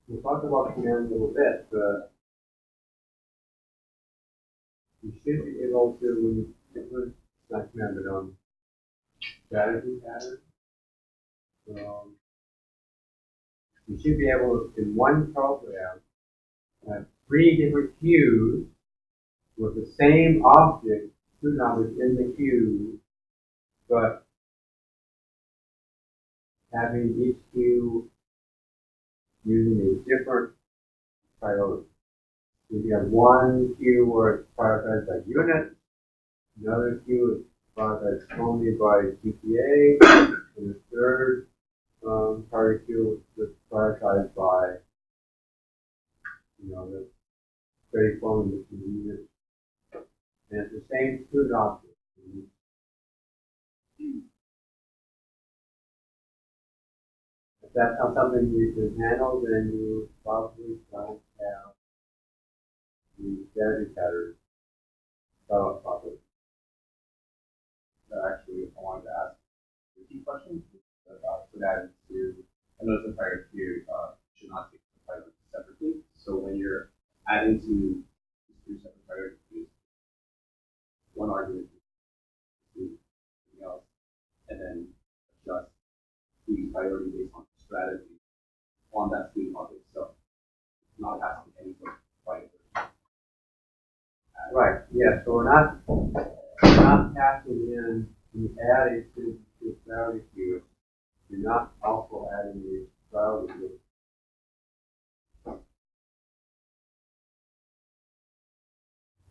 we'll talk about command a little bit, but you should be able to, when you implement, not command, but strategy pattern, you should be able to, in one program, have 3 different queues with the same object, student object in the queue, but having each queue using a different priority. If you have one queue where it's prioritized by unit, another queue is prioritized only by GPA, and the third priority queue is prioritized by, the very form of the unit. And it's the same student object. If that's not something you can handle, then you probably don't have the strategy pattern set up properly. So actually, I wanted to ask a few questions for that into, I know the entire queue should not take the priority separately. So when you're adding to these 3 separate priority queues, one argument is something else, and then adjust the priority based on strategy on that student object. So not asking anything quite. Right, yeah, so we're not passing in, when you add a student to a priority queue, you're not also adding a priority queue.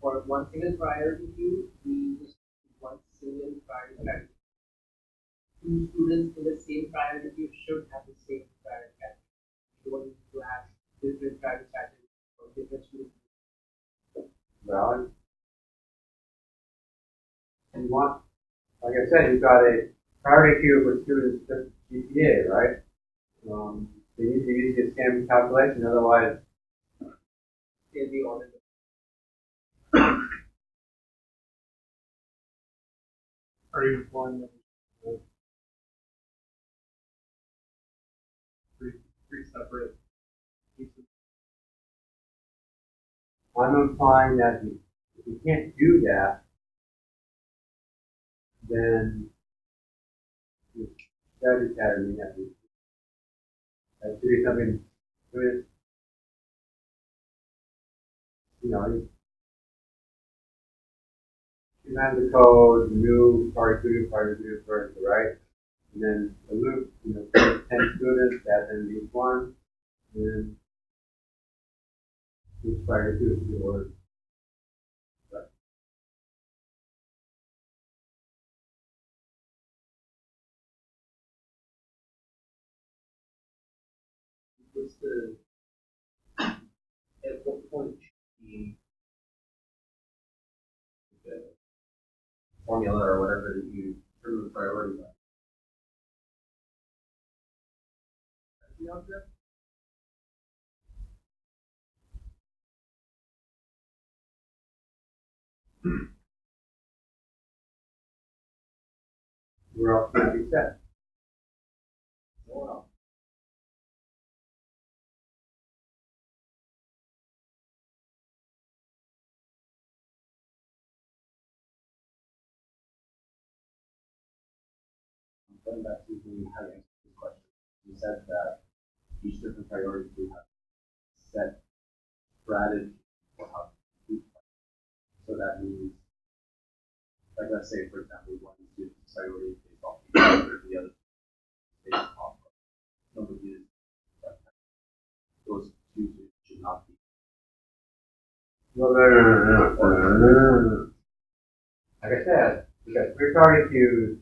For one single priority queue, we just one single priority category. 2 students in the same priority queue should have the same priority category. You don't need to have different priority categories for different students. Valid. And you want, like I said, you've got a priority queue for students just GPA, right? They need to use the same calculation, otherwise They'll be ordered. Are you employing them? Three separate pieces? I'm implying that if you can't do that, then the strategy pattern may have to do something with, you have the code, new priority queue, right? And then the loop, 10 students, add in each one, and then each priority queue is the order. Right. What's the at what point the Formula or whatever that you determine the priority by. the object? Where else can it be set? Wow. Going back to how you answered this question, you said that each different priority will have set strategy for how to complete it. So that means, like let's say for example, one student's priority is based off the other, the other based off of number of units. Those 2 should not be. No. Like I said, we got 3 priority queues.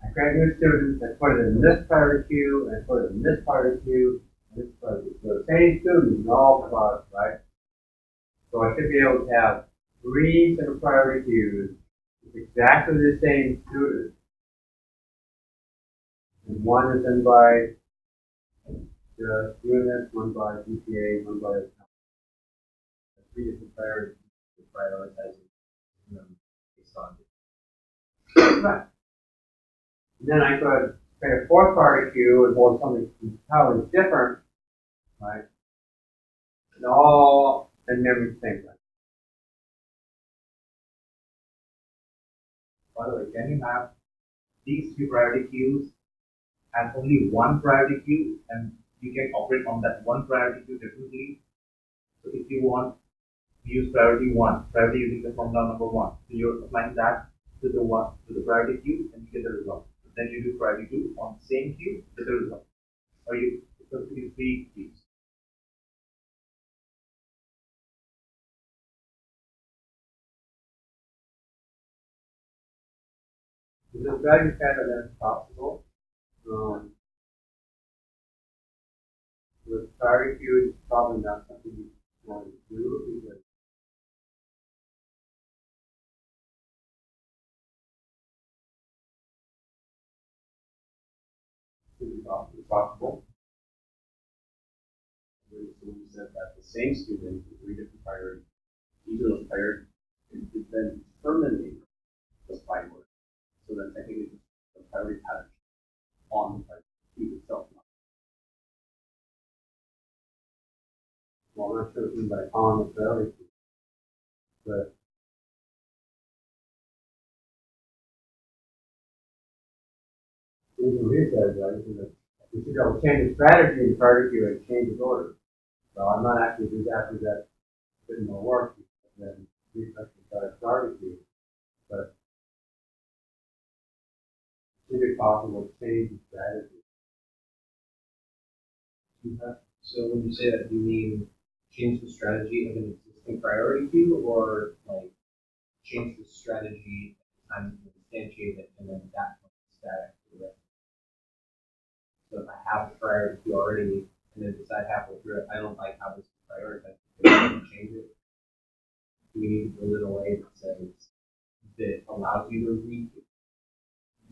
I grab new students, I put it in this priority queue, and I put it in this priority queue, and this priority queue. So the same students in all products, right? So I should be able to have 3 different priority queues with exactly the same students. And one is in by the unit, one by GPA, one by 3 different priorities. Prioritizing them based on Right. And then I could create a fourth priority queue and hold something entirely different, right? And all in memory the same time. By the way, can you map these three priority queues as only one priority queue and you can operate on that one priority queue differently? So if you want to use priority one, priority using the formula number one, so you're applying that to the priority queue and you get the result. Then you do priority two on the same queue, get the result. Or you consider three queues. It's a strategy pattern that's possible. With priority queue, it's probably not something you want to do because it's possible. So we said that the same student with three different priorities, each of those priorities is then terminating the framework. So then technically the priority pattern on the priority queue itself. Well, I'm not sure what you mean by on the priority queue, but even we said, right, you should go change the strategy in priority queue and change its order. So I'm not actually exactly that didn't more work than refactoring the priority queue, but it should be possible to change the strategy. So when you say that, do you mean change the strategy of an existing priority queue, or like change the strategy at the time you instantiate it, and then that becomes static for the rest? So if I have a priority queue already, and then decide halfway through it, I don't like how this is prioritized, I can change it. Do we need to build in a way that says that allows you to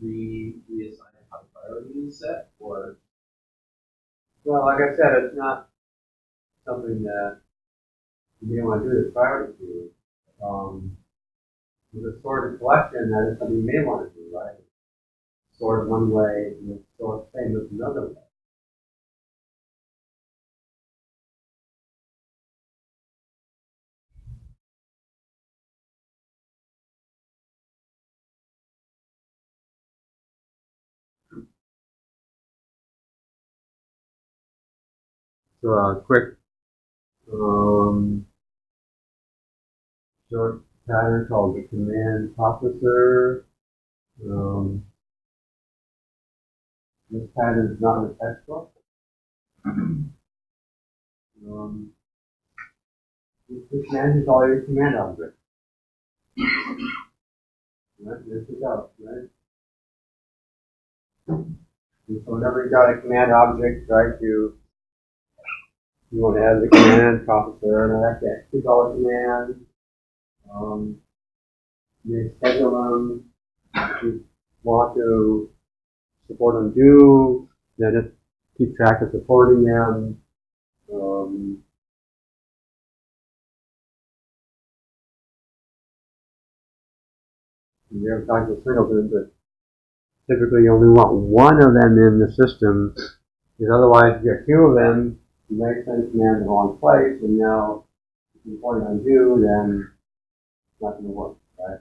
reassign how the priority is set, or? Well, like I said, it's not something that you may want to do this priority queue. With a sorted collection, that is something you may want to do, right? Sort one way and sort same as another way. So a quick short pattern called the command processor. This pattern is not in the textbook. This manages all your command objects. Right? This is out, right? And so whenever you got a command object, right, you want to add the command processor, and that's it. Execute all the commands. You schedule them. If you want to support them, do. Then just keep track of supporting them. You have talked to singletons, but typically you only want one of them in the system, because otherwise if you get two of them, you may send command in the wrong place, and now if you point undo, then it's not going to work, right?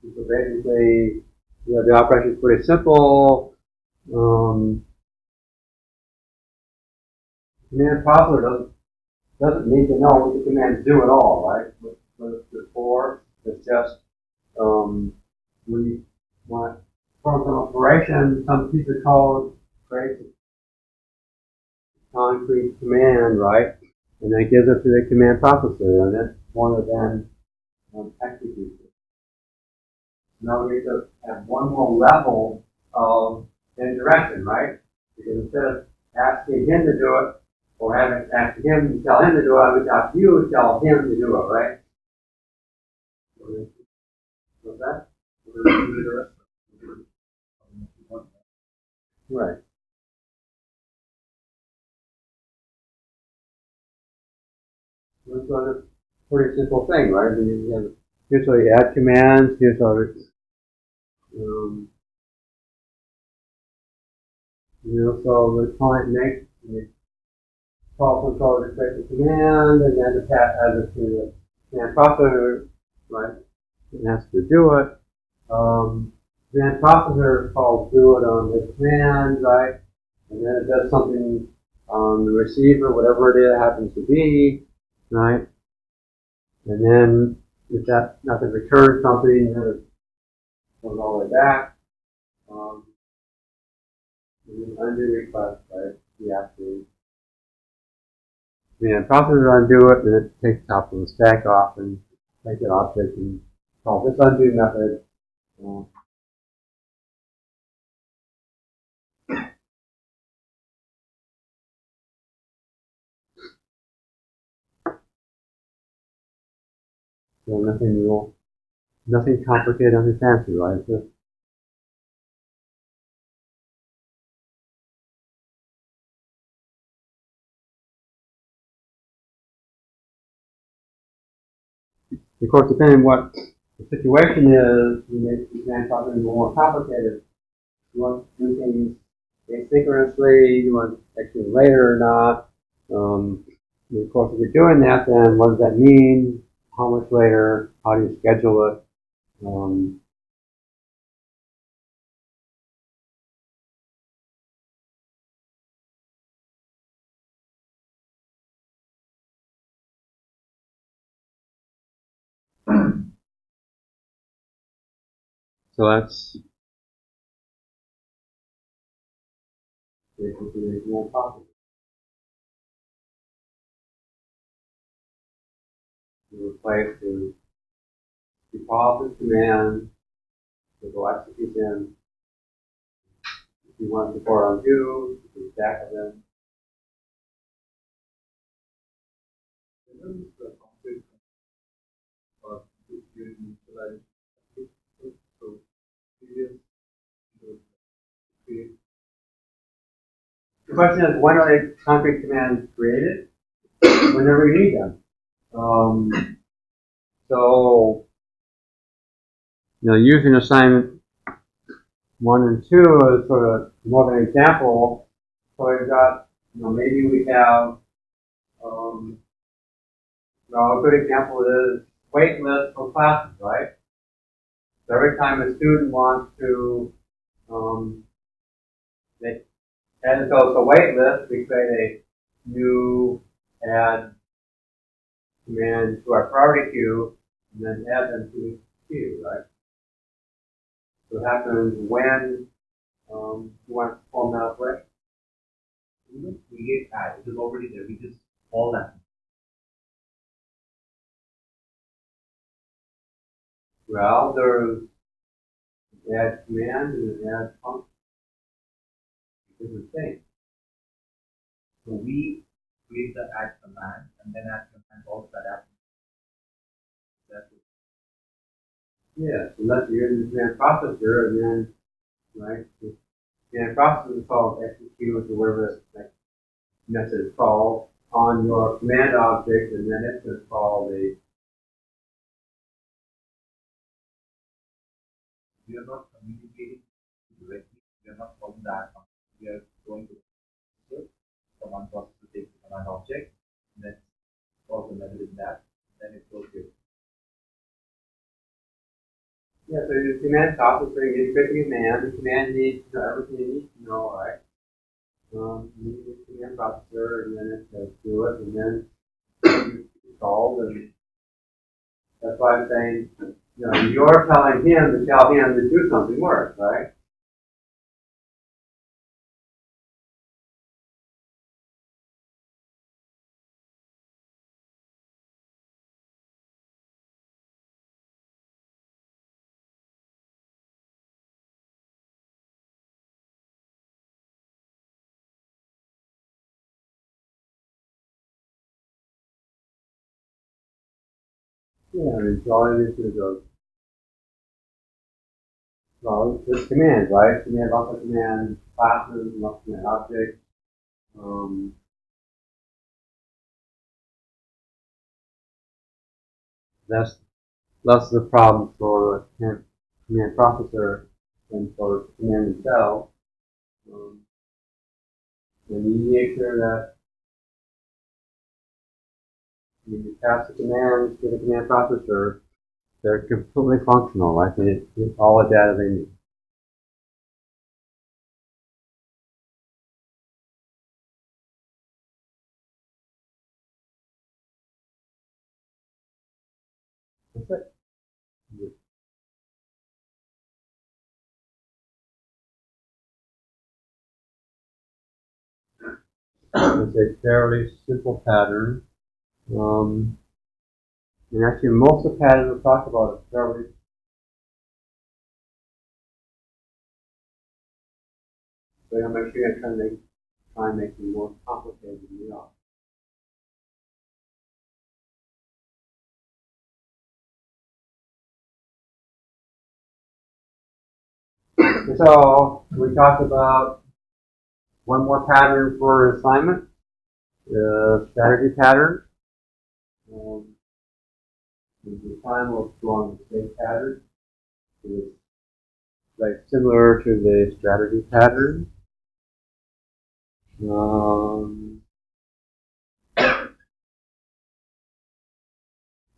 So basically, the operation is pretty simple. Command processor doesn't need to know what the commands do at all, right? What before, it's just when you want to perform some operation, some piece of code creates a concrete command, right? And then it gives it to the command processor, and then one of them executes it. Now we need to have one more level of indirection, right? Because instead of asking him to do it, or having asked him to tell him to do it, I would ask you to tell him to do it, right? What's that? Right. So pretty simple thing, right? I mean, you have, here's how you add commands, here's how so the client makes, call control to create the command, and then the path adds it to the command processor, right? It has to do it. Command processor calls do it on the command, right? And then it does something on the receiver, whatever it is, happens to be, right? And then if that nothing returns something, then it goes all the way back. And then undo request, right? You have to processor undo it, then it takes top of the stack off and make an object and call this undo method. So nothing real, nothing complicated, nothing fancy, right? It's just of course, depending on what the situation is, you make the command processor more complicated. You want to do things asynchronously, you want to execute later or not. And of course, if you're doing that, then what does that mean? How much later? How do you schedule it? So that's basically the command processor. You replace the default command to go execute them. If you want to support undo, you can stack of them. The conflict or during initialization. So previous create The question is, when are the concrete commands created? Whenever you need them. So, using assignment 1 and 2 as sort of more of an example. So we've got, maybe we have, a good example is wait list for classes, right? So every time a student wants to, they add it to a wait list, we create a new add command to our priority queue, and then add them to the queue, right? So it happens when you want to perform that operation. We don't create add, it is already there, we just call that. Well, there's an add command and an add function. Different thing. So we create the add command and then add command also that add. That's it. Yeah, so let's use the command processor and then, right, the command processor calls execute or whatever that method is called on your command object, and then it's going to call the. We are not communicating directly, we are not calling the add function. We are going to the command processor takes the command object, and then calls the method in that, then it goes here. Yeah, so your command processor, you create the command. The command needs to know everything you need to know, right? You need the command processor, and then it says do it, and then you call, and that's why I'm saying, you're telling him to tell him to do something worse, right? Yeah, I mean, so all it is a, well, it's commands, right? Command, lots of command classes, lots of command objects. That's less of the problem for the command processor than for command itself. And you make sure that when you pass the commands to the command processor, they're completely functional, right? They get all the data they need. That's it. It's a fairly simple pattern. And actually, most of the patterns we'll talk about are fairly. So you make sure you're try and make them more complicated than they are. So we talked about one more pattern for assignment, the strategy pattern. The time will go on the state pattern. It's like similar to the strategy pattern.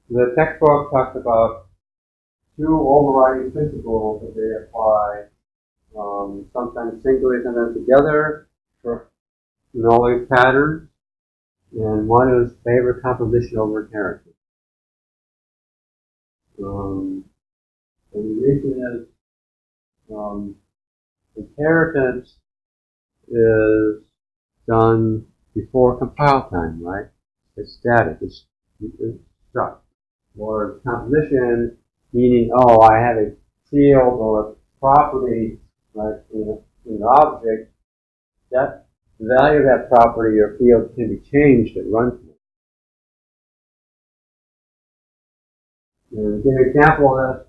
The textbook talks about two overriding principles that they apply, sometimes singly, sometimes together, for all these patterns. And one is favor composition over inheritance. And the reason is inheritance is done before compile time, right? It's static, it's stuck. Or composition, meaning, oh, I have a field or a property, right, in an object, that the value of that property or field can be changed at runtime. To give an example of this,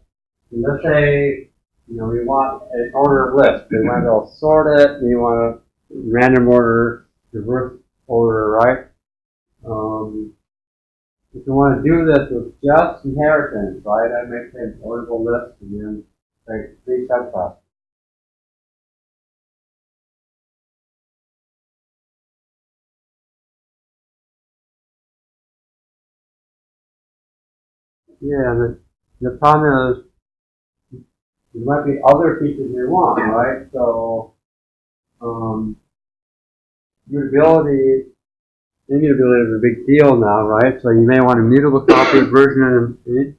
let's say, we want an ordered list. We want to sort it, we want to random order, reverse order, right? If you want to do this with just inheritance, right, I make an orderable list and then take 3 subclasses. Yeah, the problem is there might be other features you want, right? So, immutability is a big deal now, right? So you may want a mutable copy version and a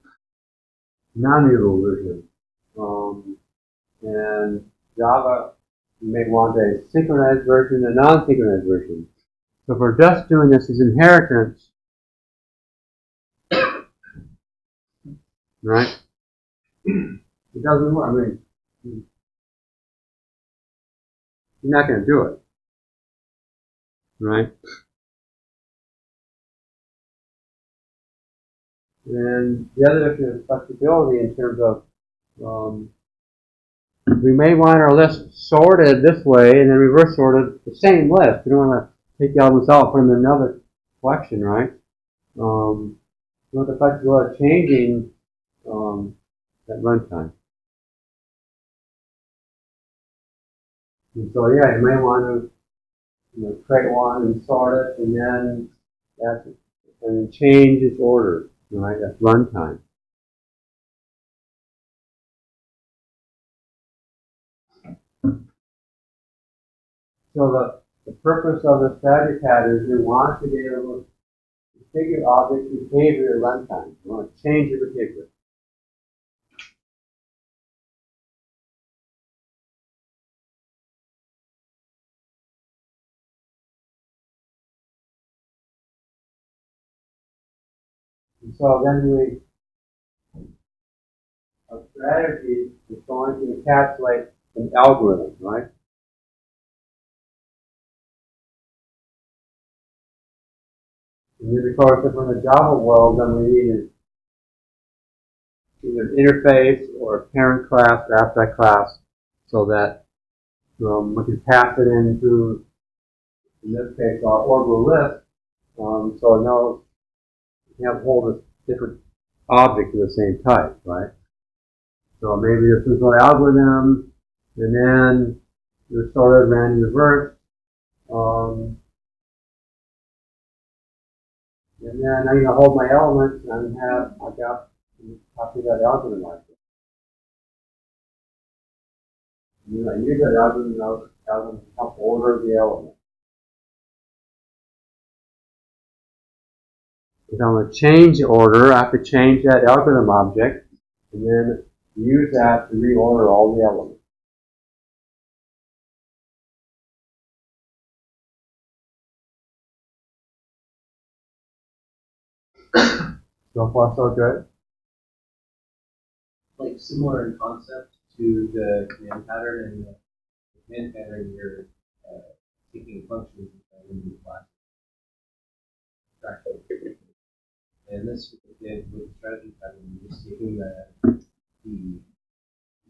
non-mutable version. And Java, you may want a synchronized version and a non-synchronized version. So if we're just doing this as inheritance, right? It doesn't work. I mean, you're not going to do it, right? And the other issue is flexibility in terms of we may want our list sorted this way and then reverse sorted the same list. We don't want to take the elements out and put them in another collection, right? We want the flexibility of changing at runtime. And so, yeah, you may want to create one and sort it, and then change its order, right? At runtime. So the purpose of the strategy pattern is we want to be able to configure object behavior at runtime. We want to change the behavior. And so then our strategy is going to encapsulate an algorithm, right? And then, of course, if we're in the Java world, then we need either an interface or a parent class or abstract class so that we can pass it into, in this case, our orbital list. So it knows we have all the different object of the same type, right? So maybe this is an algorithm, and then the sorted ran in reverse, and then I'm going to hold my elements and have I got copy that algorithm like this. And I use that algorithm to help order the elements. If I'm going to change the order, I have to change that algorithm object, and then use that to reorder all the elements. So far, so good. Like similar in concept to the command pattern, and the command pattern you're taking functions and turning them into classes. And this with the strategy pattern, you're just taking the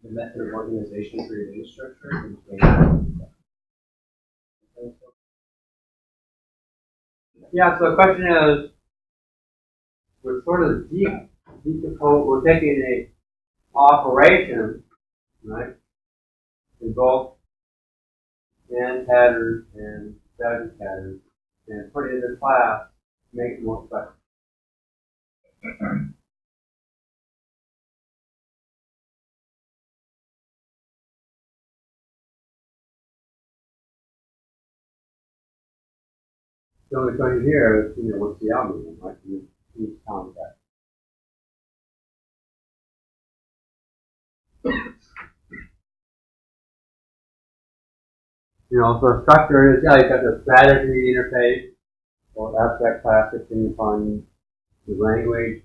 method of organization for your data structure and training. Yeah, so the question is, we're sort of decompose, we're taking a operation, right, in both and patterns and strategy patterns, and put it in the class to make it more special. The only question here is, what's the algorithm, right? You need to count that. So a structure is, you've got the strategy interface, or abstract class depending upon the language.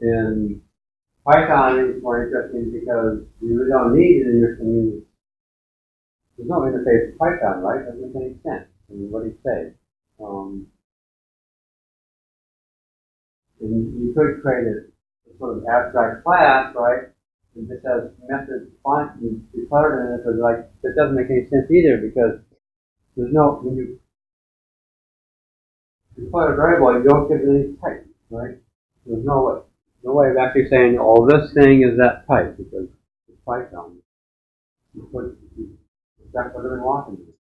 In Python is more interesting because you really don't need an interface. There's no interface to Python, right? Doesn't make any sense. I mean, what do you say? And you could create a sort of abstract class, right? And this has methods declared in it, but like that doesn't make any sense either because there's no when you declare a variable, you don't give it any type, right? There's no way of actually saying, oh, this thing is that type because it's Python. You put exactly whatever you want in it.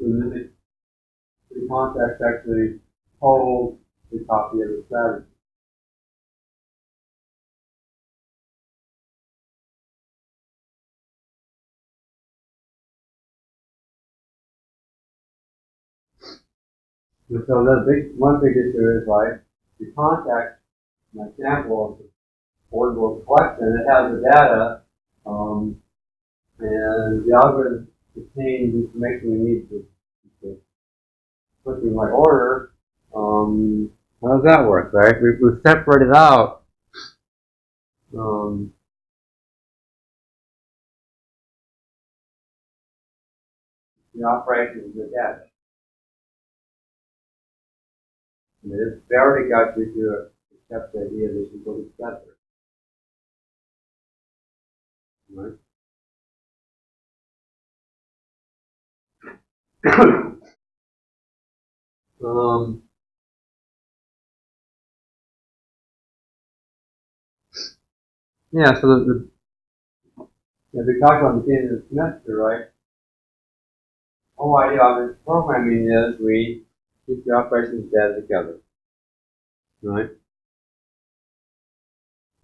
And then the context actually holds the copy of the strategy. And so one big issue is like the context, an example of the orderable collection, it has the data, and the algorithm contains the information we need to put in the right order. How does that work, right? We've separated out the operation of the data. And it's already got you to accept the idea that you go together. Right? Yeah, so as we talked about at the beginning of the semester, right? The whole idea of this programming is we keep the operations data together. Right?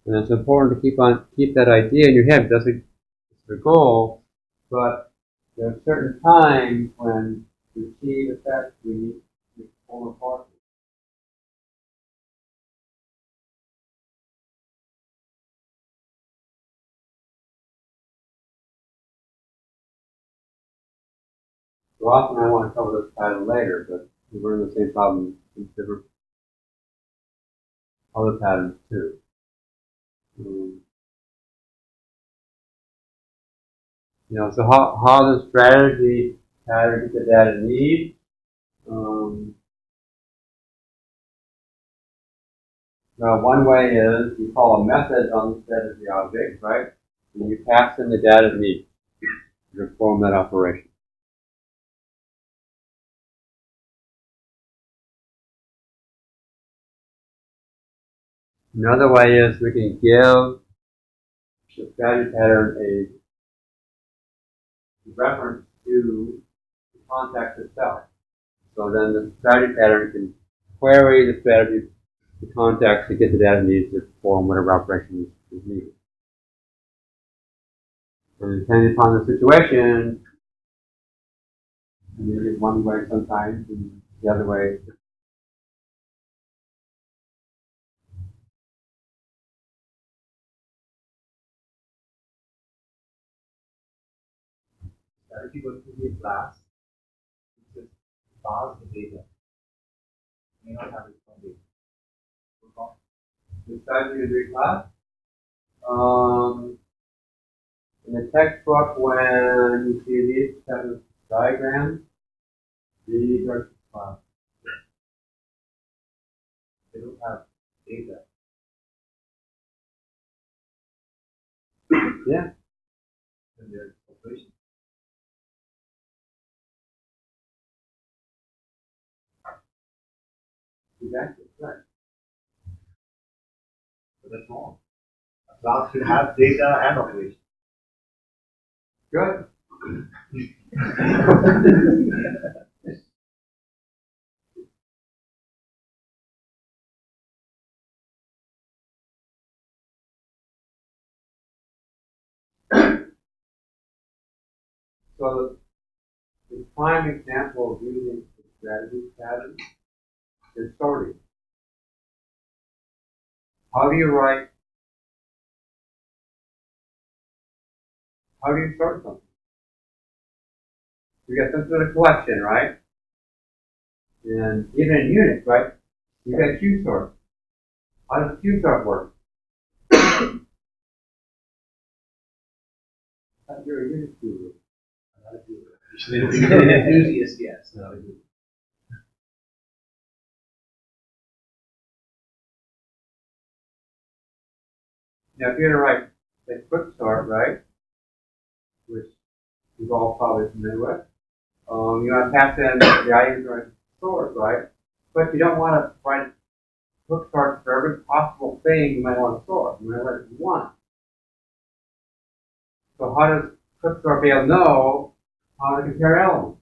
And it's important to keep that idea in your head. That's the goal, but there are certain times when to achieve effect we need to pull apart. So often I want to cover this pattern later, but we learn the same problem in different other patterns too. So how the strategy pattern gets the data it needs. Now one way is you call a method on the strategy object, right? And you pass in the data it needs to perform that operation. Another way is we can give the strategy pattern a reference to the context itself. So then the strategy pattern can query the strategy, the context to get the data needs to perform whatever operation is needed. And depending upon the situation, you get one way sometimes and the other way. Strategy going to be a class, which is pass the data. May not have its own data. The strategy is a class. In the textbook, when you see these type of diagrams, these are class. They don't have data. Yeah. And their operation. Exactly. Right. So that's wrong. A class should have data and operation. Good. So the prime example of using the strategy pattern is sorting. How do you sort something? You get some sort of collection, right? And even in units, right? You got Q sort. How does Q sort work? You're a unit guru. Enthusiast, yes. No, Now, if you're going to write the quick sort, right, which you've all probably familiar with, you want to pass in the items or sort, right? But you don't want to write quick sort for every possible thing you might want to sort. You might write it once. So how does quick sort be able to know how to compare elements?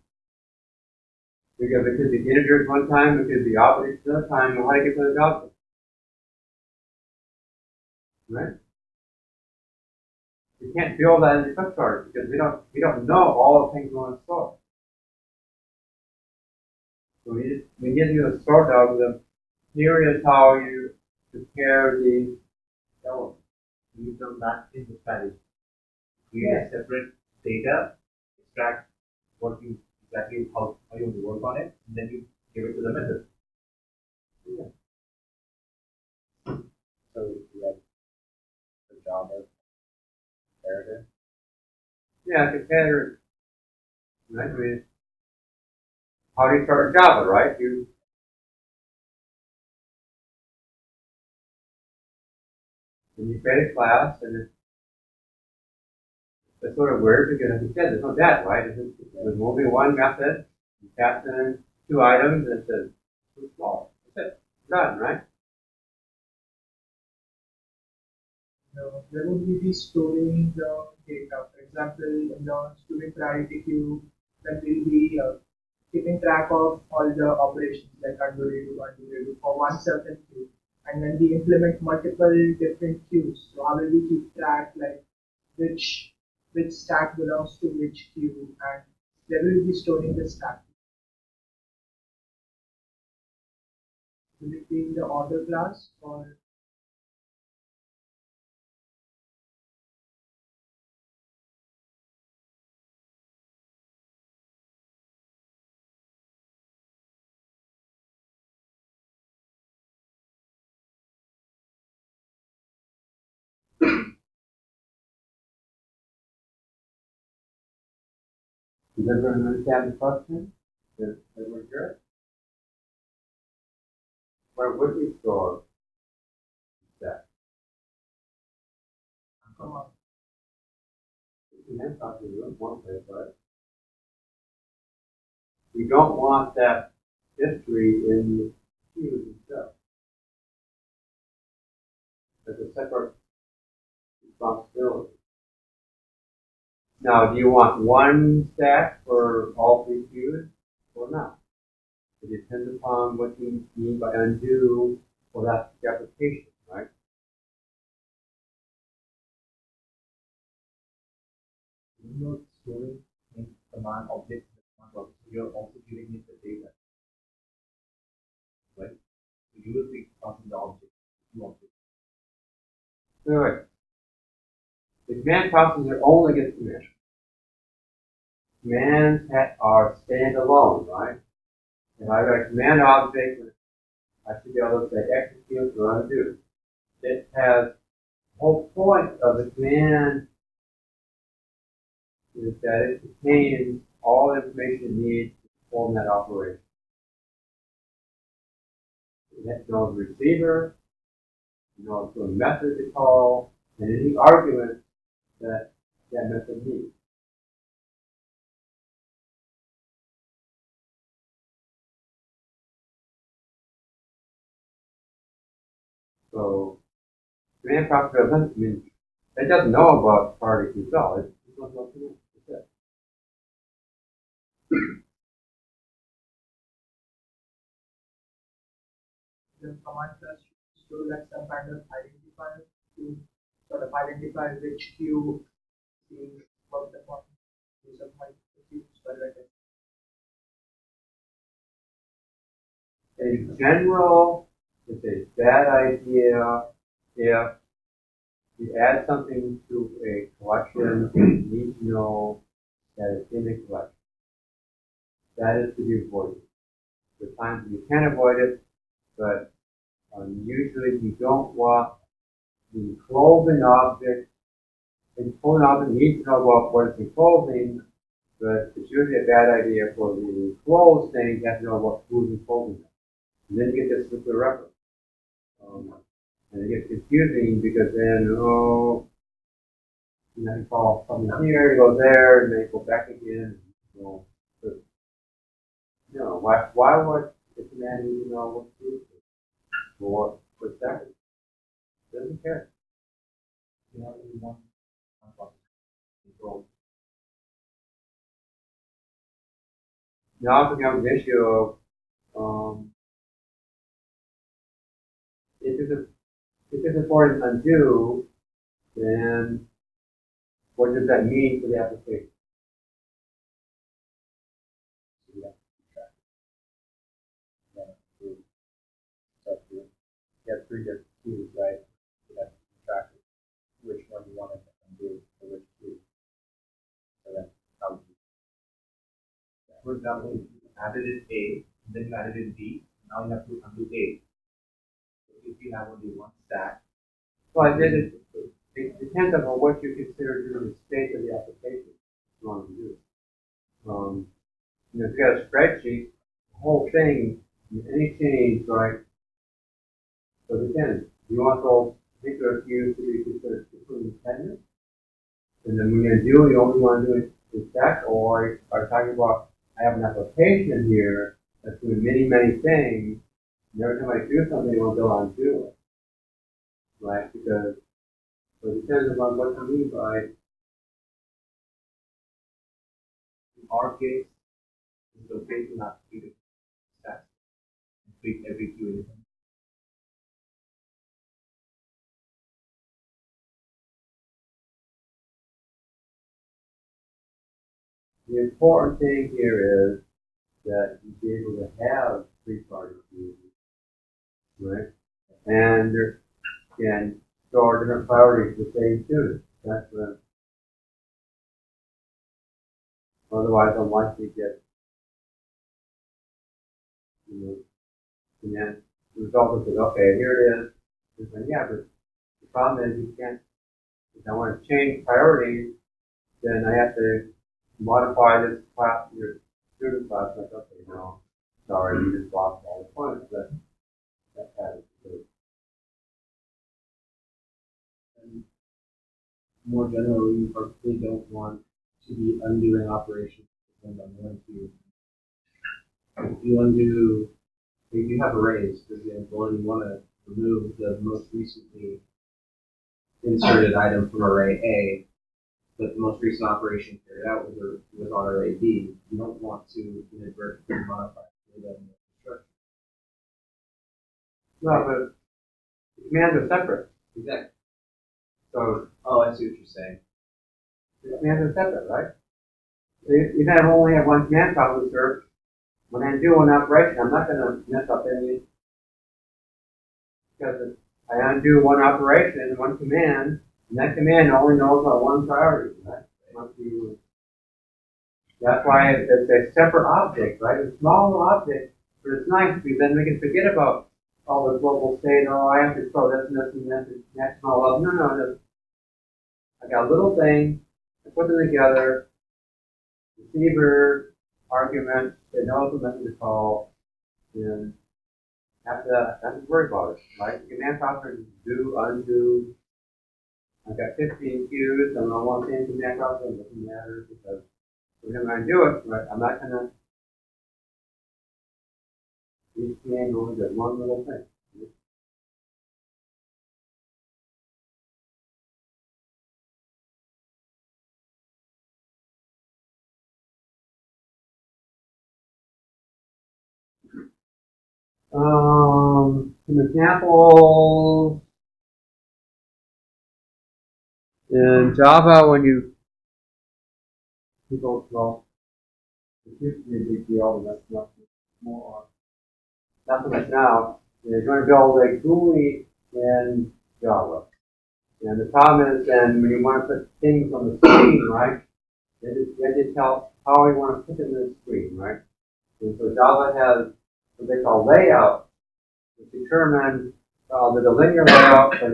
Because it could be integers one time, it could be objects another time, and how do you get to those objects? Right? You can't build that into quick sort because we don't know all the things we want to sort. So we give you a sort algorithm. Here is how you compare these elements. you come back in the strategy. Create a separate data, extract what you exactly how you want to work on it, and then you give it to the method. Yeah. So you have the job of comparative. Yeah, compare. Right? I mean, how do you start Java, right? You create a class, and it's sort of weird because, as you said, there's no data, right? There's only one method. You pass in two items, and it says too small. That's it. Done, right? There would be the storing the data. For example, in the student priority queue, then we'll be keeping track of all the operations like undo, redo, undo, redo for one certain queue. And when we implement multiple different queues, so how will we keep track like which stack belongs to which queue, and where will we be storing the stack? Will it be in the order class or Does everyone understand the question? Does everyone hear it? Where would we store that? You can talk to you in one place, right? We don't want that history in the queues itself. as a separate responsibility. Now, do you want one stack for all three queues or not? It depends upon what you mean by undo for that application, right? When you're storing in command object, you're also giving it the data, right? So you will be passing the object, two objects. Good. The command processor only gets commands. Commands are standalone, right? If I got a command object, I should be able to say execute or undo. It has the whole point of the command is that it contains all the information it needs to perform that operation. It knows the receiver, it knows the method to call, and any argument that that method needs. So, command processor it doesn't know about priority control. It knows what to do. That's it. The command plus to like some kind of identifier to sort of identify which queue is most important to some queues. In general, it's a bad idea if you add something to a collection, you need to know that it's in the collection. That is to be avoided. There are times when you can avoid it, but usually you don't want the closing object. The closing object needs to know about what it's enclosing, but it's usually a bad idea for the closed thing to have to know what who's enclosing it. And then you get this circular reference. And it gets confusing because then, you call something here, you go there, and then you go back again. Why would the command need to know what to do for seconds? Doesn't care. You have only one process control. Now we have the issue of if it's important to undo, then what does that mean for the application? So you have to track it. Then you start to get three different queues, right? You have to track which one you want to undo or which queue. So that's how you do it. For example, if you added in A, then you added in B, now you have to undo A. So if you have only one stack, So I did it. It depends on what you consider to be the state of the application you want to do. If you got a spreadsheet, the whole thing, any change, right? So it depends. Do you want those particular queues to be considered completely independent? And then when you do, you only want to do it with stack, or are you talking about I have an application here that's doing many, many things, and every time I do something, it will go undo it. Right? Because so it depends on what you mean by in our case, it's okay to not treat it as stacks and treat every queue independently. the important thing here is that you be able to have three-party queues, right? And there can store different priorities for the same student. That's the otherwise unlikely to get and then the result is okay, here it is. And then, yeah, but the problem is you can't if I want to change priorities, then I have to modify this class, your student class, like, okay, no, sorry, you just lost all the points, but that's how it is. And more generally, you probably don't want to be undoing operations depend on one queue. If you undo, if you have arrays, for example, and you want to remove the most recently inserted item from array A, but the most recent operation carried out was on array B. You don't want to inadvertently modify the instruction. No, but the commands are separate. Exactly. So Oh, I see what you're saying. the commands are separate, right? So you kind of only have one command processor. When I do an operation, I'm not going to mess up any, because I undo one operation, one command, and that command only knows about one priority, right? That's why it's a separate object, right? It's a small object, but it's nice because then we can forget about all the global state. Oh, I have to throw this and this and this and that's all up. No. I got a little thing. I put them together. Receiver, argument. It knows the method to call, and after that, I don't have to worry about it, right? The command processor do, undo. I've got 15 queues, and I want to change the command processor. It doesn't matter because when I do it, right, I'm not gonna. Each command only does one little thing. Some examples in Java when people, well, it used to be a big deal, but that's not so much now. They're going to build a GUI in Java. And the problem is then when you want to put things on the screen, right, you have to tell how you want to put them in the screen, right? And so Java has what they call layout, which determines there's a linear layout, but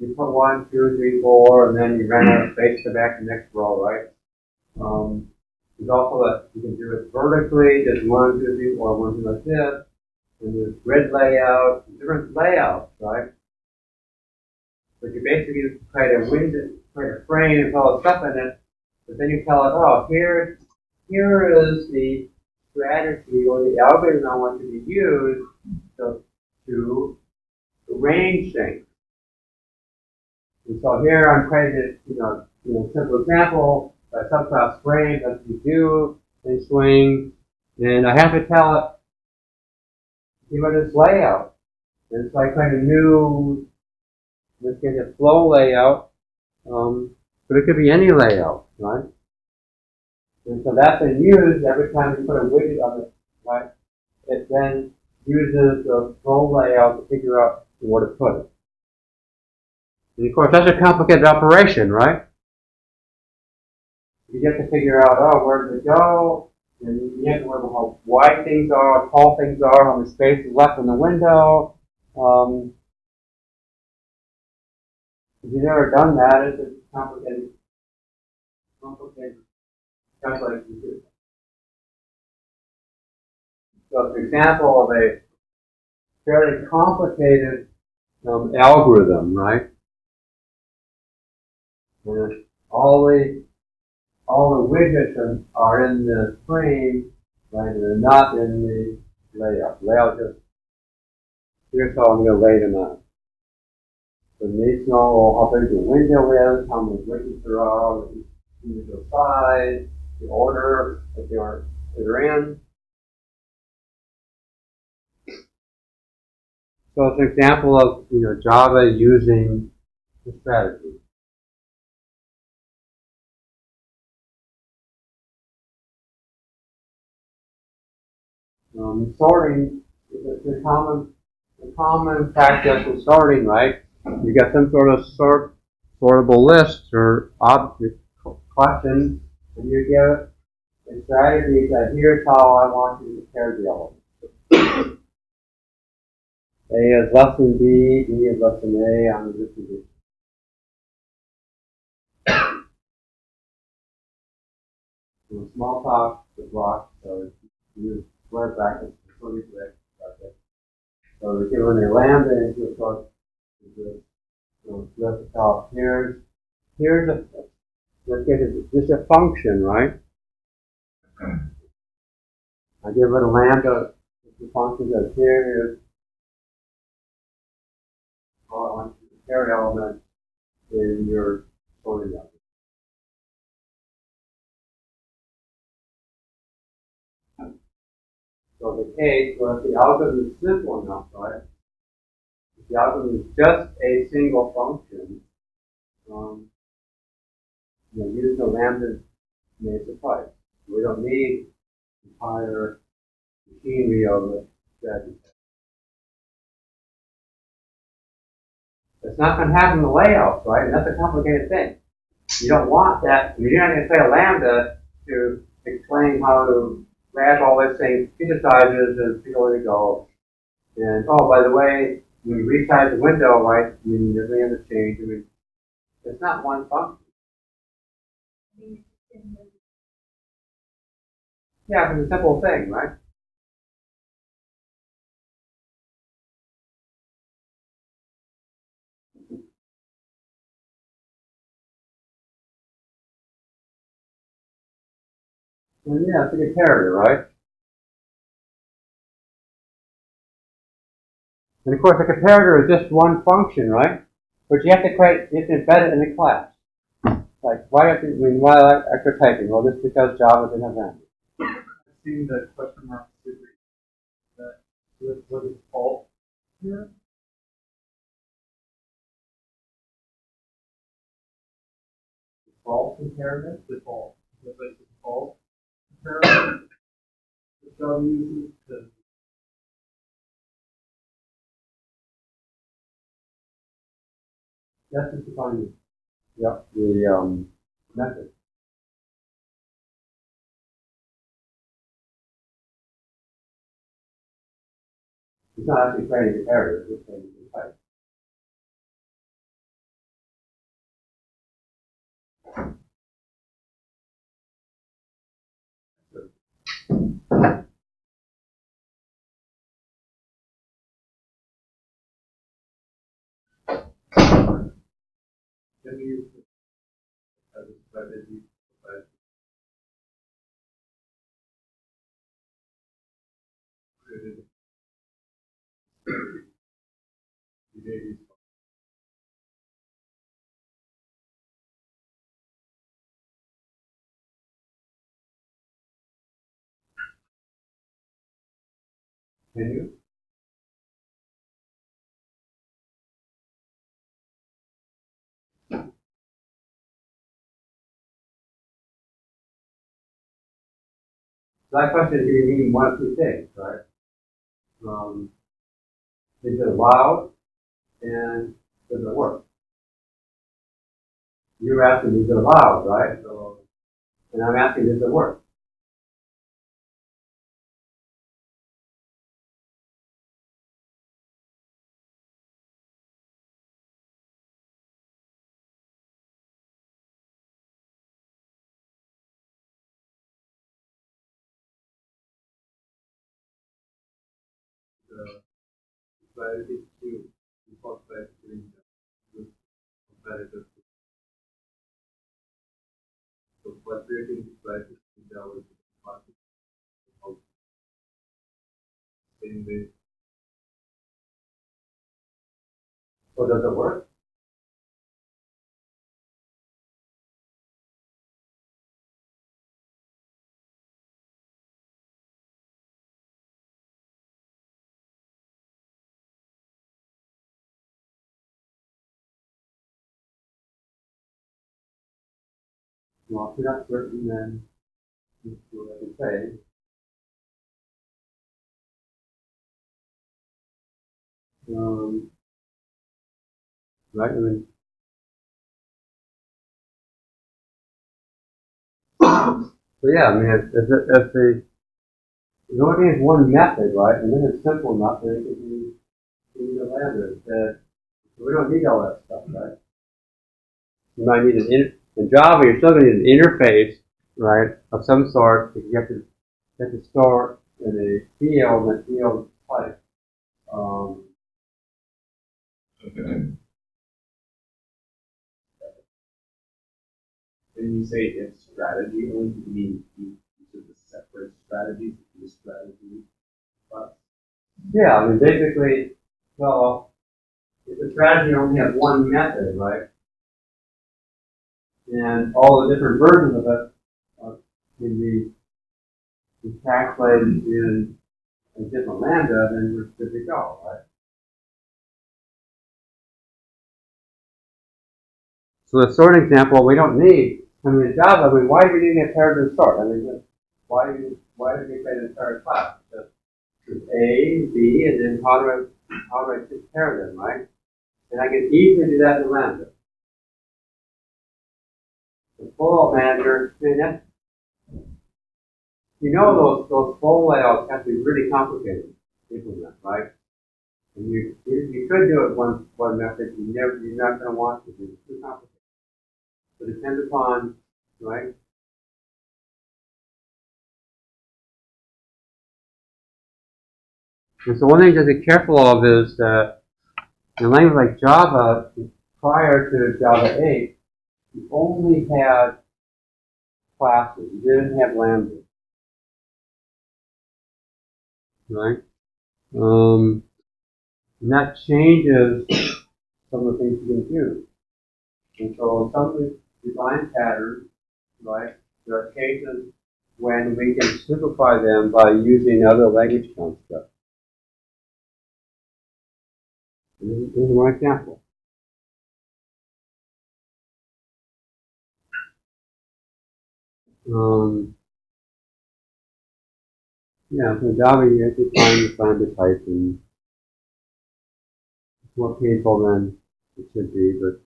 you put 1, 2, 3, 4, and then you run out of space to back to the next row, right? There's also that you can do it vertically, just 1, 2, 3, 4, 1, 2 like this. And there's grid layout, different layouts, right? But you basically create a window, create a frame, and put all the stuff in it, but then you tell it, oh, here is the strategy or the algorithm I want to be used to arrange things. And so here I'm creating a simple example, a subclass frame that you do in swing, and I have to tell it, see what is layout. And so I create a new, let's get a flow layout, but it could be any layout, right? And so that's been used every time you put a widget on it, right? It then uses the flow layout to figure out where to put it. And of course, that's a complicated operation, right? You get to figure out, oh, where does it go? And you have to worry about how wide things are, how tall things are, how much space is left in the window. If you've never done that, it's a complicated calculation to do. So it's an example of a fairly complicated algorithm, right? And all the widgets are in the frame, right? They're not in the layout. Layout just, here's how I'm going to lay them out. So you need to know how big the window is, how many widgets there are, the individual size, the order that they're in. So it's an example of Java using the strategy. Sorting is the common practice of sorting, right? You got some sort of sortable list or object collection, and you give a strategy that here's how I want you to pair the elements. A is less than B, B is less than A on the distribution. So Smalltalk the block, so you use square brackets for sorting brackets. So we're given a lambda into a sort. So let's tell here's a, let's get it, this is a function, right? I give it a lambda, the function that here is, well, I want to carry element, in your sorting method. So the case where if the algorithm is simple enough, right? If the algorithm is just a single function, use the lambda may suffice. We don't need entire machinery of the strategy. It's not going to happen in the layouts, right? And that's a complicated thing. You don't want that. You're not going to say a lambda to explain how to grab all these things, feature sizes, and figure where to go. And oh, by the way, when you resize the window, right, there's going to change. It's not one function. Yeah, it's a simple thing, right? And yeah, it's a comparator, right? And of course, a comparator is just one function, right? But you have to embed it in the class. Like, why extra typing? Well, just because Java didn't have that. I've seen the question mark degree. That what is fault here? False comparator? Default. Looks like the default comparative. The Java uses to That's just defining the method. It's not actually creating the comparator, it's just creating the type. then use it as a strategy. But created the daily. Can you? So that question is going to mean one of two things, right? Is it allowed and does it work? You're asking, is it allowed, right? So, and I'm asking, does it work? The strategy to default strategy with comparative. So by creating the strategy in Java is market same way. So does it work? Well, if you're not certain, then you do what you say. Right? So yeah, if the only thing is one method, right? And then it's simple enough that it can be the lambda instead. So we don't need all that stuff, right? You might need in Java, you're still going to need an interface, right, of some sort. If you have to store in a field, and the field type. When you say it's strategy, only you mean each of the separate strategies, the strategy. But Yeah, I mean, basically, well, if the strategy only has one method, right? and all the different versions of it can be translated in a different lambda, then we're good to go, right? So the sort example we don't need. I mean, in Java, I mean, why do we need a pair to sort? I mean, why do we create an entire class? Just A, B, and then how do I take care of them, right? And I can easily do that in Lambda. The full manager, I mean, that's, you know, those full layouts have to be really complicated to implement, right? And you could do it one method. You're not going to want to do it. It's too complicated. So it depends upon, right? And so one thing to be careful of is that in a language like Java, prior to Java 8, you only had classes. You didn't have lambda, right? And that changes some of the things you can do. And so some of the design patterns, right, there are cases when we can simplify them by using other language constructs. This is one example. Yeah, so Java, you have to find the type, and it's more painful than it should be, but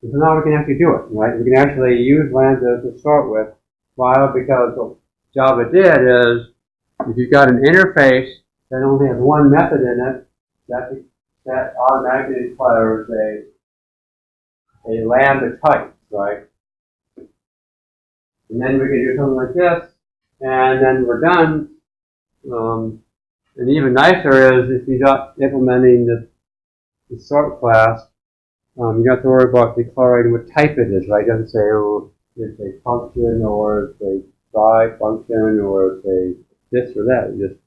so now we can actually do it, right? We can actually use Lambda to start with. Why? Because what Java did is, if you've got an interface that only has one method in it, that automatically declares a Lambda type, right? And then we can do something like this, and then we're done. And even nicer is if you're not implementing the sort class, you don't have to worry about declaring what type it is, right? It doesn't say, oh, it's a function, or it's a try function, or it's a this or that. You just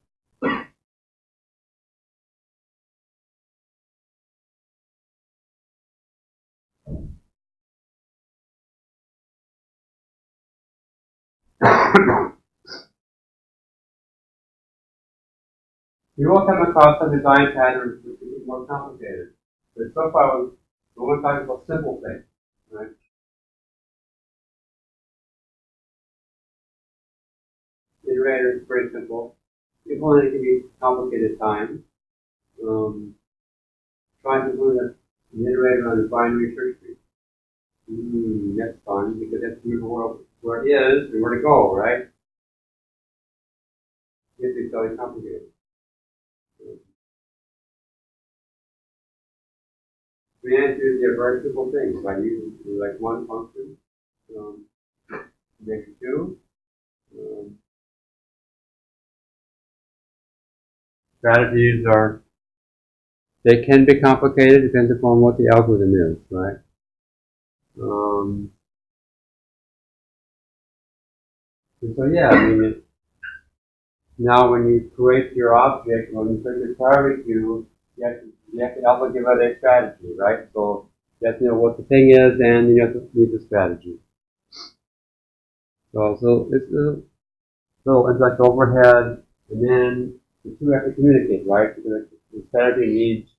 you will come across some design patterns which are more complicated. But so far, we're only talking about simple things, right? Iterator is very simple. Implementing can be complicated at times. Trying to implement an iterator on a binary search tree. That's fun because that's the world where it is and where to go, right? It's very complicated. We answer the very simple things by using like one function, make it two. Strategies they can be complicated, depends upon what the algorithm is, right? And so yeah, I mean, now when you create your object, when you create your priority queue, you have to also give it a strategy, right? So you have to know what the thing is, and you have to need the strategy. So it's like overhead, and then the two have to communicate, right? Because the strategy needs,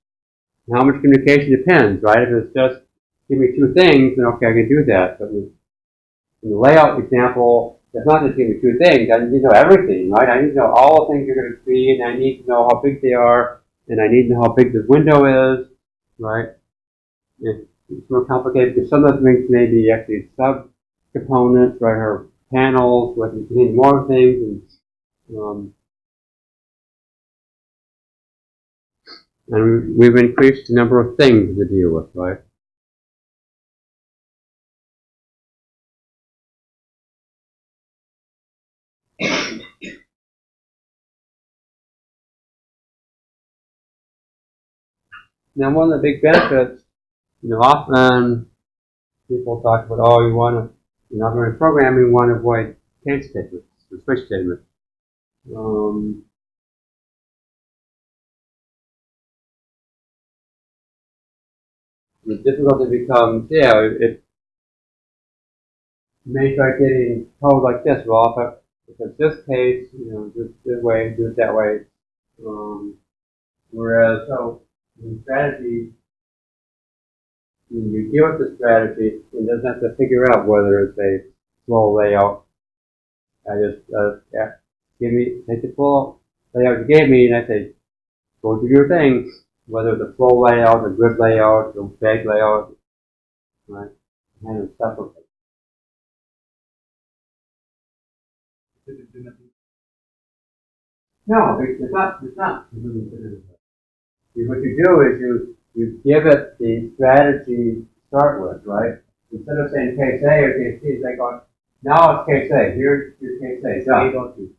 how much communication depends, right? If it's just give me two things, then okay, I can do that. But in the layout example, it's not just give me two things. I need to know everything, right? I need to know all the things you're going to see, and I need to know how big they are, and I need to know how big the window is, right? It's more complicated because some of the things may be actually sub-components, right, or panels, where you contain more things, and we've increased the number of things to deal with, right? Now, one of the big benefits, often people talk about, you're not going to programming, you want to avoid case statements, or switch statements. The difficulty becomes, yeah, it may start getting told like this, well, if it's this case, this way, do it that way. Whereas, so, in strategy, when you deal with the strategy, it doesn't have to figure out whether it's a flow layout. I just, take the flow layout you gave me, and I say, go do your thing, whether it's a flow layout, a grid layout, a bag layout, right? And it's separate. No, it's not. It's not. What you do is you give it the strategy to start with, right? Instead of saying case A or case B, they go, now it's case A. Here's your case A. Done.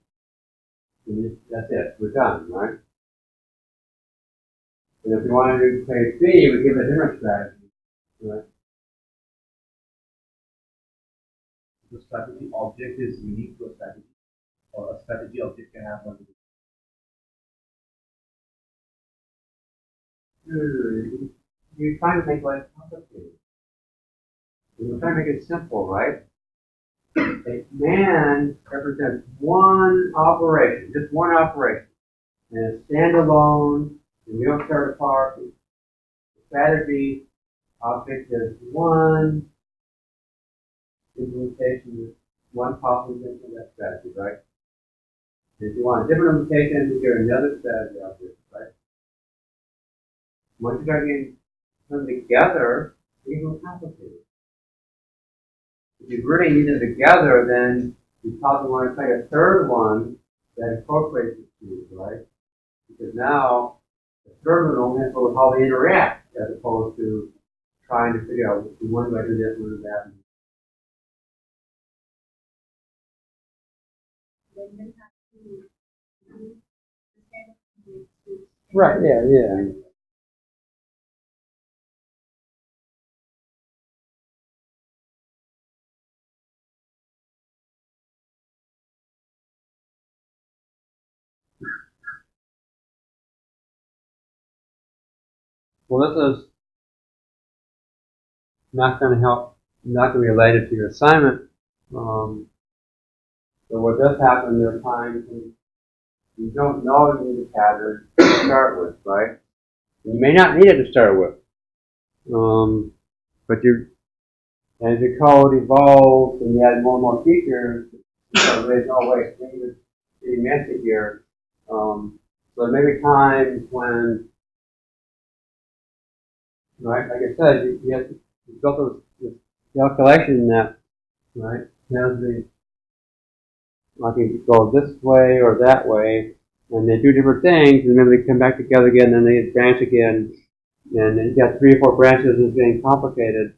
That's it. We're done, right? And if you want to do case B, we give a different strategy, right? The strategy object is unique to a strategy, or a strategy object can have multiple. You're trying to make life complicated. You're trying to make it simple, right? A man represents one operation, just one operation. And it's standalone, and we don't start apart. The strategy object is one implementation, one possible implementation of that strategy, right? And if you want a different implementation, you get another strategy object, right? Once you start getting them together, it's more complicated. If you really need them together, then you probably want to create a third one that incorporates the two, right? Because now the third one only has to know how they interact, as opposed to trying to figure out one way to this, one to that. Right, yeah. Well, this is not going to help, not going to be related to your assignment. So what does happen, there are times when you don't know you need a pattern to start with, right? You may not need it to start with. But as your code evolves and you add more and more features, you start realizing, oh wait, things are getting messy here. So there may be times when, right, like I said, you built this calculation that, right, has the, like you go this way or that way, and they do different things, and maybe they come back together again, and then they branch again, and then you got 3 or 4 branches, and it's getting complicated.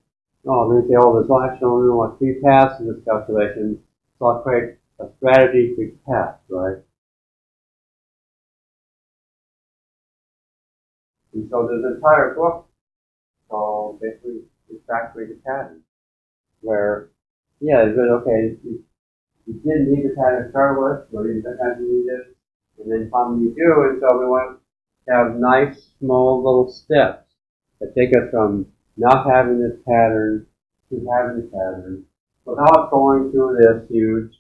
Oh, then you say, oh, there's actually only like 3 paths in this calculation, so I'll create a strategy for each path, right? And so there's an entire book called basically Refactoring the Pattern, where, yeah, it's good, okay, you didn't need the pattern to start with, or you sometimes you need it, and then finally you do, and so we want to have nice, small little steps that take us from not having this pattern to having the pattern without going through this huge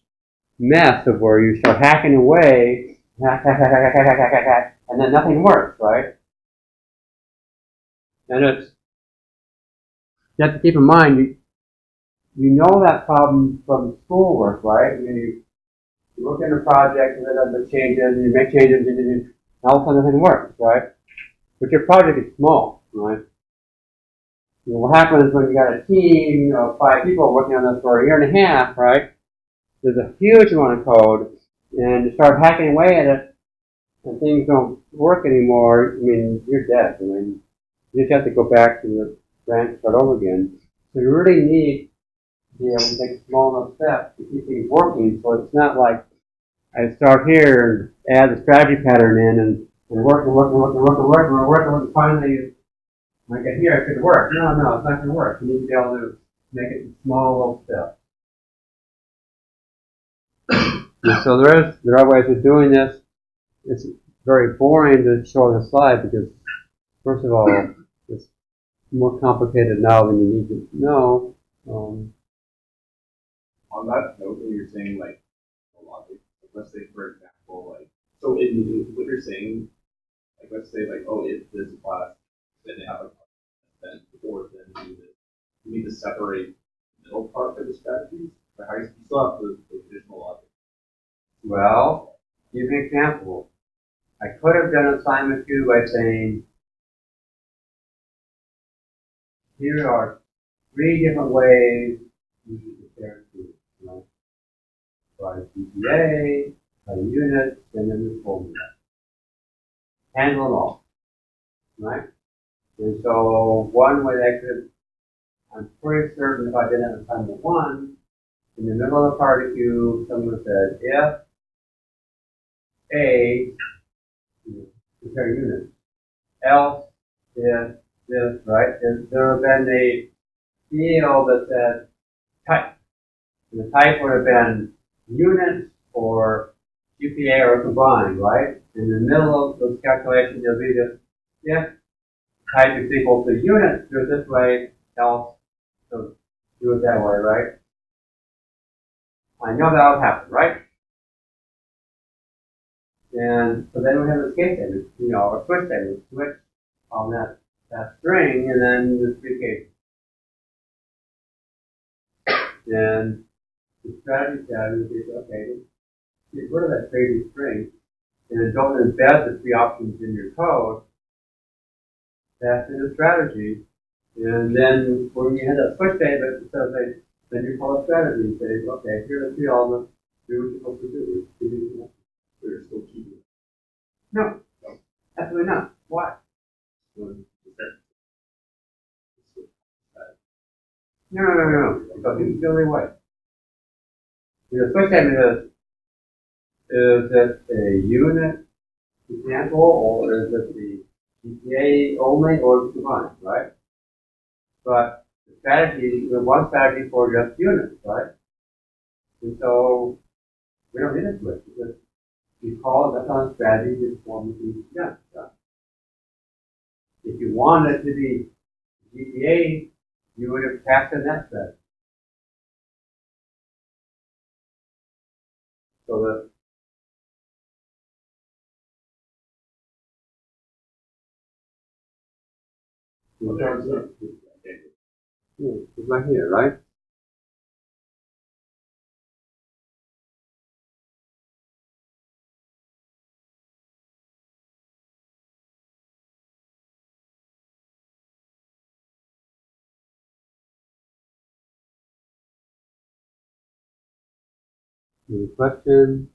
mess of where you start hacking away, and then nothing works, right? And you have to keep in mind, you know that problem from schoolwork, right? You work in a project and then changes, and you make changes, and all of a sudden nothing works, right? But your project is small, right? What happens when you got a team, 5 people working on this for a year and a half, right? There's a huge amount of code, and you start hacking away at it, and things don't work anymore. I mean, you're dead. I mean, you just have to go back to the branch and start over again. So you really need to be able to take small enough steps to keep things working. So it's not like I start here and add the strategy pattern in and work, and finally when I get here it should work. No, it's not going to work. You need to be able to make it in small little steps. And so there are ways of doing this. It's very boring to show on the slide because, first of all, it's more complicated now than you need to know. On that note, when you're saying like a logic, like, let's say for example, like so what you're saying, like let's say like oh if this class then they have a then or then you need to separate the middle part of the strategies. But how you still have the traditional logic. Well, give me an example. I could have done assignment 2 by saying, here are 3 different ways you can compare students. You know, by GPA, by units, and then this formula. Handle them all, right? And so one way I could, I'm pretty certain if I did that assignment 1, in the middle of the party queue, someone said, if A, compare units, else if this, right? There would have been a field that said type. And the type would have been units or GPA or combined, right? In the middle of those calculations, you'll be just, if type is equal to units, do it this way, else, so do it that way, right? I know that would happen, right? And so then we have this case statement, you know, or switch statement, switch on that string, and then the 3 cases. And the strategy tab is okay, get rid of that crazy string, and then don't embed the 3 options in your code. That's in the strategy. And then when you hit that switch statement, instead of saying, then you call a strategy and say, okay, here are the 3 elements, do what you're supposed to do. They're still keeping it. No, absolutely not. Why? No. Because it's the only way. The switch statement is it a unit example, or is it the GPA only, or combined, right? But the strategy, we have one strategy for just units, right? And so we don't need a switch because you call it, that's on strategy, just form the yeah. If you wanted it to be GPA, you would have passed in that strategy. So that it's like here, right? Any questions?